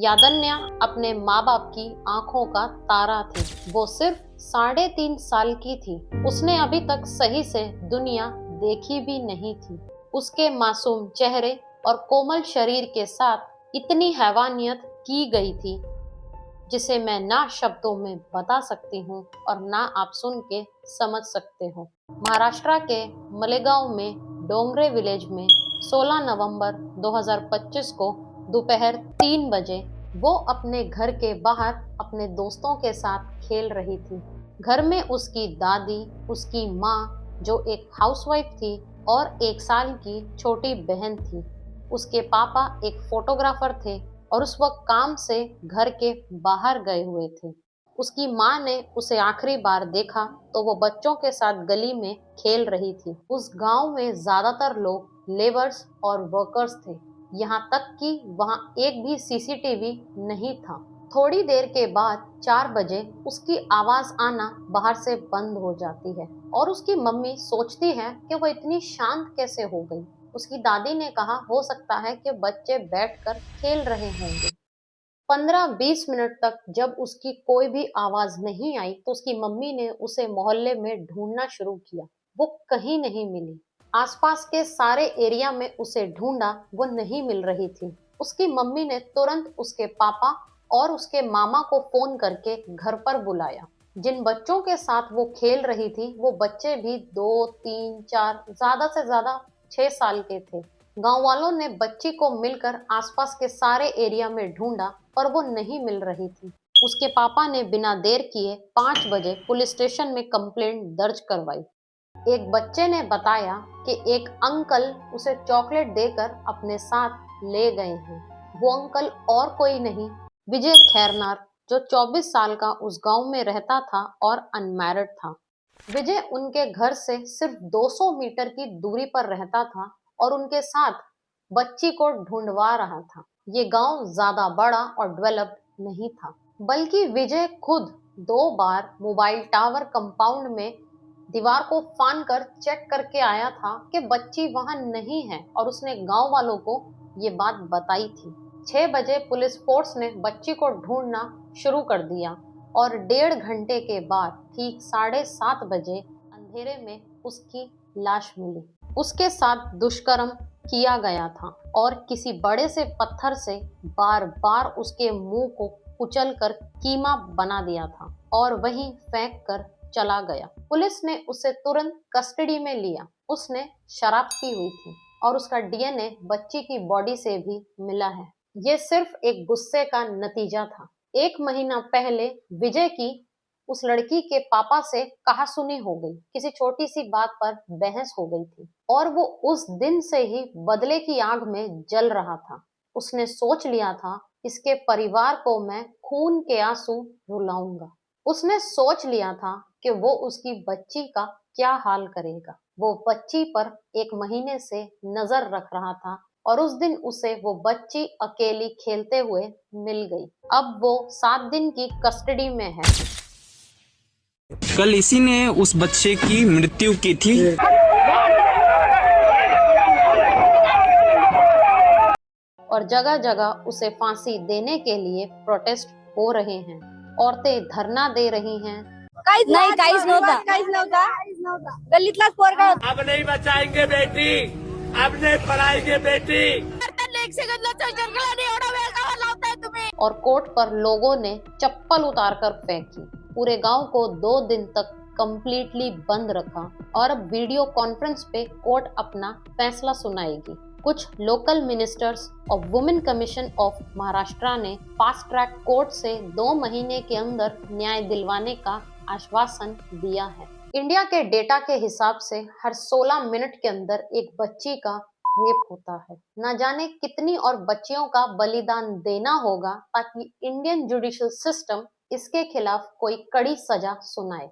यादन्या अपने माँ बाप की आंखों का तारा थी। वो सिर्फ 3.5 साल की थी। उसने अभी तक सही से दुनिया देखी भी नहीं थी। उसके मासूम चेहरे और कोमल शरीर के साथ इतनी हैवानियत की गई थी जिसे मैं ना शब्दों में बता सकती हूँ और ना आप सुन के समझ सकते हो। महाराष्ट्र के मलेगांव में डोंगरे विलेज में 16 नवंबर 2025 को दोपहर 3 बजे वो अपने घर के बाहर अपने दोस्तों के साथ खेल रही थी। घर में उसकी दादी, उसकी माँ जो एक हाउसवाइफ थी और 1 साल की छोटी बहन थी। उसके पापा एक फोटोग्राफर थे और उस वक्त काम से घर के बाहर गए हुए थे। उसकी माँ ने उसे आखिरी बार देखा तो वो बच्चों के साथ गली में खेल रही थी। उस गांव में ज्यादातर लोग लेबर्स और वर्कर्स थे, यहाँ तक कि वहाँ एक भी सीसीटीवी नहीं था। थोड़ी देर के बाद 4 बजे उसकी आवाज आना बाहर से बंद हो जाती है और उसकी मम्मी सोचती है कि वो इतनी शांत कैसे हो गई। उसकी दादी ने कहा हो सकता है कि बच्चे बैठकर खेल रहे होंगे। 15-20 मिनट तक जब उसकी कोई भी आवाज नहीं आई तो उसकी मम्मी ने उसे मोहल्ले में ढूंढना शुरू किया। वो कहीं नहीं मिली। आसपास के सारे एरिया में उसे ढूंढा, वो नहीं मिल रही थी। उसकी मम्मी ने तुरंत उसके पापा और उसके मामा को फोन करके घर पर बुलाया। जिन बच्चों के साथ वो खेल रही थी वो बच्चे भी 2, 3, 4, ज्यादा से ज्यादा 6 साल के थे। गांव वालों ने बच्ची को मिलकर आसपास के सारे एरिया में ढूंढा पर वो नहीं मिल रही थी। उसके पापा ने बिना देर किए 5 बजे पुलिस स्टेशन में कंप्लेंट दर्ज करवाई। एक बच्चे ने बताया कि एक अंकल उसे चॉकलेट देकर अपने साथ ले गए हैं। वो अंकल और कोई नहीं, विजय खैरनार, जो 24 साल का उस गांव में रहता था और अनमैरिड था। विजय उनके घर से सिर्फ 200 मीटर की दूरी पर रहता था और उनके साथ बच्ची को ढूंढवा रहा था। ये गांव ज्यादा बड़ा और डेवलप्ड नहीं था, बल्कि विजय खुद 2 बार मोबाइल टावर कंपाउंड में दीवार को फान कर चेक करके आया था कि बच्ची वहां नहीं है और उसने गांव वालों को ये बात बताई थी। 6 बजे पुलिस फोर्स ने बच्ची को ढूंढना शुरू कर दिया और 1.5 घंटे के बाद ठीक 7:30 बजे अंधेरे में उसकी लाश मिली। उसके साथ दुष्कर्म किया गया था और किसी बड़े से पत्थर से बार बार उसके मुंह को कुचल कर कीमा बना दिया था और वहीं फेंक कर चला गया। पुलिस ने उसे तुरंत कस्टडी में लिया। उसने शराब पी हुई थी और उसका डीएनए बच्ची की बॉडी से भी मिला है। ये सिर्फ एक गुस्से का नतीजा था। 1 महीना पहले विजय की उस लड़की के पापा से कहासुनी हो गई, किसी छोटी सी बात पर बहस हो गई थी और वो उस दिन से ही बदले की आग में जल रहा था। उसने सोच लिया था इसके परिवार को मैं खून के आंसू रुलाऊंगा। उसने सोच लिया था कि वो उसकी बच्ची का क्या हाल करेगा। वो बच्ची पर 1 महीने से नजर रख रहा था और उस दिन उसे वो बच्ची अकेली खेलते हुए मिल गई। अब वो 7 दिन की कस्टडी में है। कल इसी ने उस बच्चे की मृत्यु की थी। और जगह जगह उसे फांसी देने के लिए प्रोटेस्ट हो रहे हैं। औरतें धरना दे रही हैं। नाही, काहीच नव्हता. गल्लीतलाच पोरगा होता. अब नहीं बचाएंगे बेटी, अब नहीं पढ़ाएंगे बेटी. और कोर्ट पर लोगों ने चप्पल उतारकर फेंकी। पूरे गांव को 2 दिन तक कंप्लीटली बंद रखा और अब वीडियो कॉन्फ्रेंस पे कोर्ट अपना फैसला सुनाएगी। कुछ लोकल मिनिस्टर्स और वुमेन कमीशन ऑफ महाराष्ट्र ने फास्ट ट्रैक कोर्ट से 2 महीने के अंदर न्याय दिलवाने का आश्वासन दिया है। इंडिया के डेटा के हिसाब से हर 16 मिनट के अंदर एक बच्ची का रेप होता है। न जाने कितनी और बच्चियों का बलिदान देना होगा ताकि इंडियन जुडिशियल सिस्टम इसके खिलाफ कोई कड़ी सजा सुनाए।